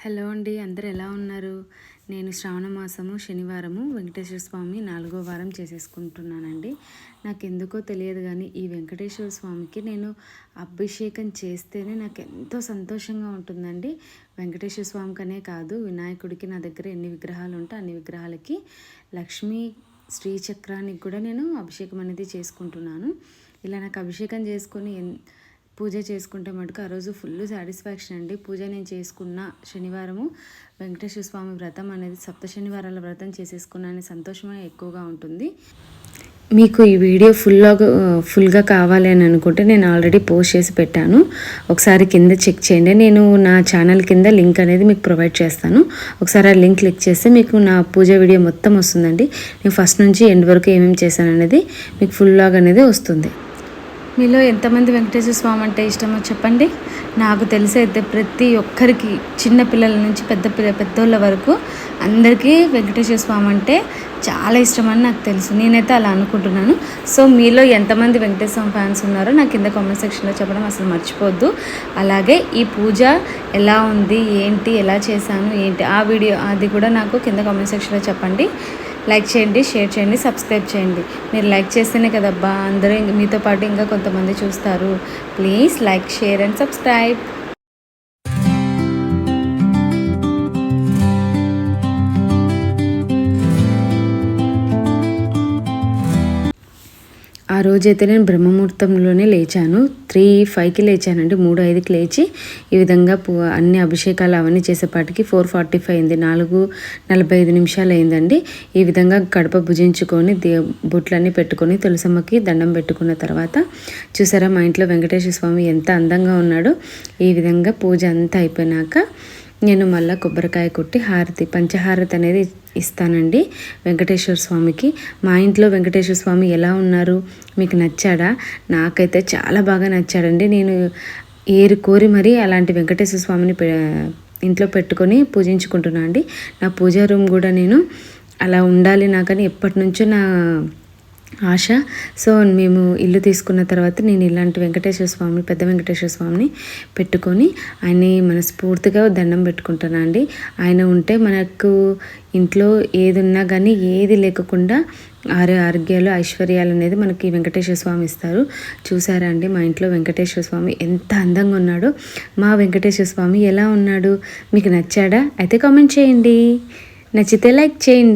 Hello అండి, అందరు ఎలా ఉన్నారు? నేను శ్రావణ మాసము శనివారము వెంకటేశ్వర స్వామి 4వ వారం చేసేసుకుంటున్నానండి. నాకు ఎందుకో తెలియదు కానీ ఈ వెంకటేశ్వర స్వామికి నేను అభిషేకం చేస్తేనే నాకు ఎంతో సంతోషంగా ఉంటుందండి. వెంకటేశ్వర స్వామికనే కాదు, వినాయకుడికి నా దగ్గర ఎన్ని విగ్రహాలు ఉంటే అన్ని విగ్రహాలకి లక్ష్మీ శ్రీచక్రానికి కూడా నేను అభిషేకం అనేది చేసుకుంటున్నాను. ఇలా నాకు అభిషేకం చేసుకొని పూజ చేసుకుంటే మటుకు ఆ రోజు ఫుల్ సాటిస్ఫాక్షన్ అండి. పూజ నేను చేసుకున్న శనివారము వెంకటేశ్వర స్వామి వ్రతం అనేది 7 శనివారాల వ్రతం చేసేసుకున్న సంతోషమే ఎక్కువగా ఉంటుంది. మీకు ఈ వీడియో ఫుల్గా కావాలి అని అనుకుంటే నేను ఆల్రెడీ పోస్ట్ చేసి పెట్టాను, ఒకసారి కింద చెక్ చేయండి. నేను నా ఛానల్ కింద లింక్ అనేది మీకు ప్రొవైడ్ చేస్తాను. ఒకసారి ఆ లింక్ క్లిక్ చేస్తే మీకు నా పూజ వీడియో మొత్తం వస్తుందండి. నేను ఫస్ట్ నుంచి ఎండ్ వరకు ఏమేమి చేశాను అనేది మీకు ఫుల్ వ్లాగ్ అనేది వస్తుంది. మీలో ఎంతమంది వెంకటేశ్వర స్వామి అంటే ఇష్టమో చెప్పండి. నాకు తెలిసైతే ప్రతి ఒక్కరికి, చిన్న పిల్లల నుంచి పెద్దోళ్ళ వరకు అందరికీ వెంకటేశ్వర స్వామి అంటే చాలా ఇష్టమని నాకు తెలుసు. నేనైతే అలా అనుకుంటున్నాను. సో మీలో ఎంతమంది వెంకటేశ్వర స్వామి ఫ్యాన్స్ ఉన్నారో నాకు కింద కామెంట్ సెక్షన్లో చెప్పడం అసలు మర్చిపోద్దు. అలాగే ఈ పూజ ఎలా ఉంది, ఏంటి, ఎలా చేశాను, ఏంటి ఆ వీడియో అది కూడా నాకు కింద కామెంట్ సెక్షన్లో చెప్పండి. లైక్ చేయండి, షేర్ చేయండి, సబ్స్క్రైబ్ చేయండి. మీరు లైక్ చేస్తేనే కదబ్బా అందరూ మీతో పాటు ఇంకా కొంతమంది చూస్తారు. Please like, share and subscribe. ఆ రోజైతే నేను బ్రహ్మముహూర్తంలోనే లేచాను. 3:05కి లేచానండి. 3:05కి లేచి ఈ విధంగా అన్ని అభిషేకాలు అవన్నీ చేసేపాటికి 4:45 అయింది. 4:45 అయిందండి. ఈ విధంగా కడప భుజించుకొని బొట్లన్నీ పెట్టుకొని తులసమ్మకి దండం పెట్టుకున్న తర్వాత చూసారా మా ఇంట్లో వెంకటేశ్వర స్వామి ఎంత అందంగా ఉన్నాడో. ఈ విధంగా పూజ అంతా అయిపోయినాక నేను మళ్ళీ కొబ్బరికాయ కొట్టి పంచహారతి అనేది ఇస్తానండి వెంకటేశ్వర స్వామికి. మా ఇంట్లో వెంకటేశ్వర స్వామి ఎలా ఉన్నారు, మీకు నచ్చాడా? నాకైతే చాలా బాగా నచ్చాడండి. నేను కోరి మరీ అలాంటి వెంకటేశ్వర స్వామిని ఇంట్లో పెట్టుకొని పూజించుకుంటున్నాను అండి. నా పూజా రూమ్ కూడా నేను అలా ఉండాలి నాకని ఎప్పటి నుంచో నా ఆశ. సో మేము ఇల్లు తీసుకున్న తర్వాత నేను ఇలాంటి వెంకటేశ్వర స్వామి, పెద్ద వెంకటేశ్వర స్వామిని పెట్టుకొని ఆయన్ని మనస్ఫూర్తిగా దండం పెట్టుకుంటాను అండి. ఆయన ఉంటే మనకు ఇంట్లో ఏది ఉన్నా కానీ ఏది లేకుండా ఆరోగ్యాలు, ఐశ్వర్యాలు అనేది మనకి వెంకటేశ్వర స్వామి ఇస్తారు. చూసారా అండి మా ఇంట్లో వెంకటేశ్వర స్వామి ఎంత అందంగా ఉన్నాడో. మా వెంకటేశ్వర స్వామి ఎలా ఉన్నాడు, మీకు నచ్చాడా? అయితే కామెంట్ చేయండి, నచ్చితే లైక్ చేయండి.